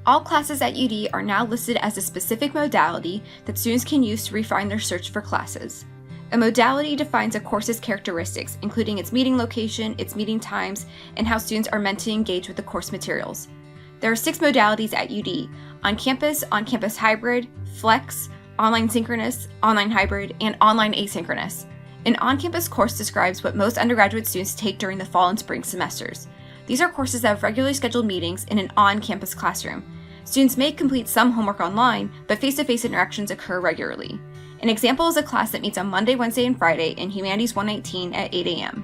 All classes at UD are now listed as a specific modality that students can use to refine their search for classes. A modality defines a course's characteristics, including its meeting location, its meeting times, and how students are meant to engage with the course materials. There are 6 modalities at UD: on-campus hybrid, flex, online synchronous, online hybrid, and online asynchronous. An on-campus course describes what most undergraduate students take during the fall and spring semesters. These are courses that have regularly scheduled meetings in an on-campus classroom. Students may complete some homework online, but face-to-face interactions occur regularly. An example is a class that meets on Monday, Wednesday, and Friday in Humanities 119 at 8 a.m.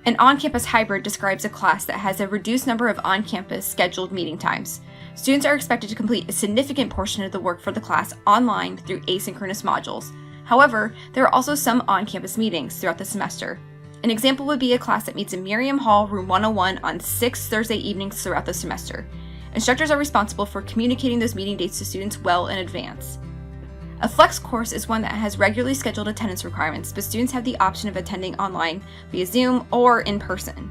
An on-campus hybrid describes a class that has a reduced number of on-campus scheduled meeting times. Students are expected to complete a significant portion of the work for the class online through asynchronous modules. However, there are also some on-campus meetings throughout the semester. An example would be a class that meets in Miriam Hall, room 101 on 6 Thursday evenings throughout the semester. Instructors are responsible for communicating those meeting dates to students well in advance. A flex course is one that has regularly scheduled attendance requirements, but students have the option of attending online via Zoom or in person.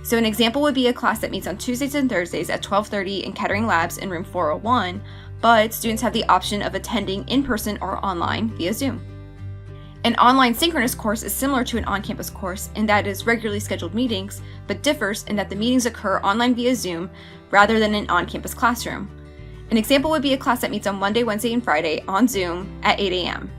So an example would be a class that meets on Tuesdays and Thursdays at 12:30 in Kettering Labs in room 401, but students have the option of attending in person or online via Zoom. An online synchronous course is similar to an on-campus course in that it is regularly scheduled meetings, but differs in that the meetings occur online via Zoom rather than an on-campus classroom. An example would be a class that meets on Monday, Wednesday, and Friday on Zoom at 8 a.m.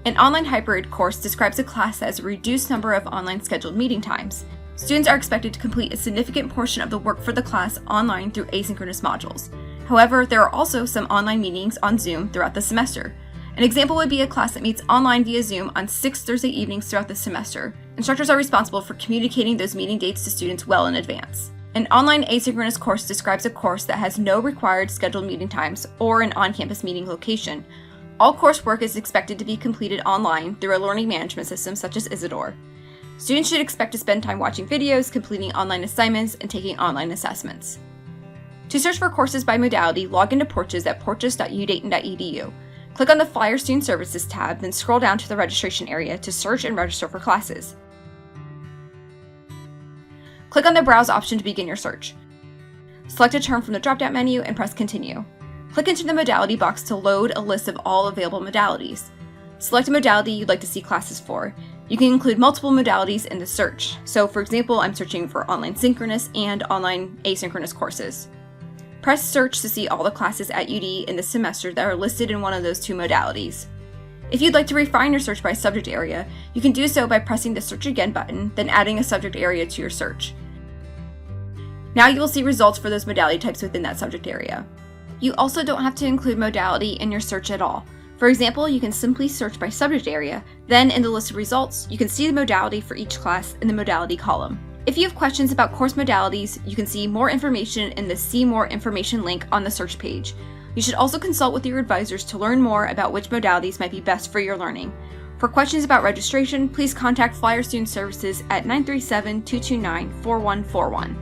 An online hybrid course describes a class that has a reduced number of online scheduled meeting times. Students are expected to complete a significant portion of the work for the class online through asynchronous modules. However, there are also some online meetings on Zoom throughout the semester. An example would be a class that meets online via Zoom on 6 Thursday evenings throughout the semester. Instructors are responsible for communicating those meeting dates to students well in advance. An online asynchronous course describes a course that has no required scheduled meeting times or an on-campus meeting location. All coursework is expected to be completed online through a learning management system such as Isidore. Students should expect to spend time watching videos, completing online assignments, and taking online assessments. To search for courses by modality, log into Porches at porches.udayton.edu. Click on the Flyer Student Services tab, then scroll down to the registration area to search and register for classes. Click on the Browse option to begin your search. Select a term from the drop-down menu and press Continue. Click into the modality box to load a list of all available modalities. Select a modality you'd like to see classes for. You can include multiple modalities in the search. So for example, I'm searching for online synchronous and online asynchronous courses. Press Search to see all the classes at UD in the semester that are listed in one of those 2 modalities. If you'd like to refine your search by subject area, you can do so by pressing the Search Again button, then adding a subject area to your search. Now you will see results for those modality types within that subject area. You also don't have to include modality in your search at all. For example, you can simply search by subject area, then in the list of results, you can see the modality for each class in the modality column. If you have questions about course modalities, you can see more information in the See More Information link on the search page. You should also consult with your advisors to learn more about which modalities might be best for your learning. For questions about registration, please contact Flyer Student Services at 937-229-4141.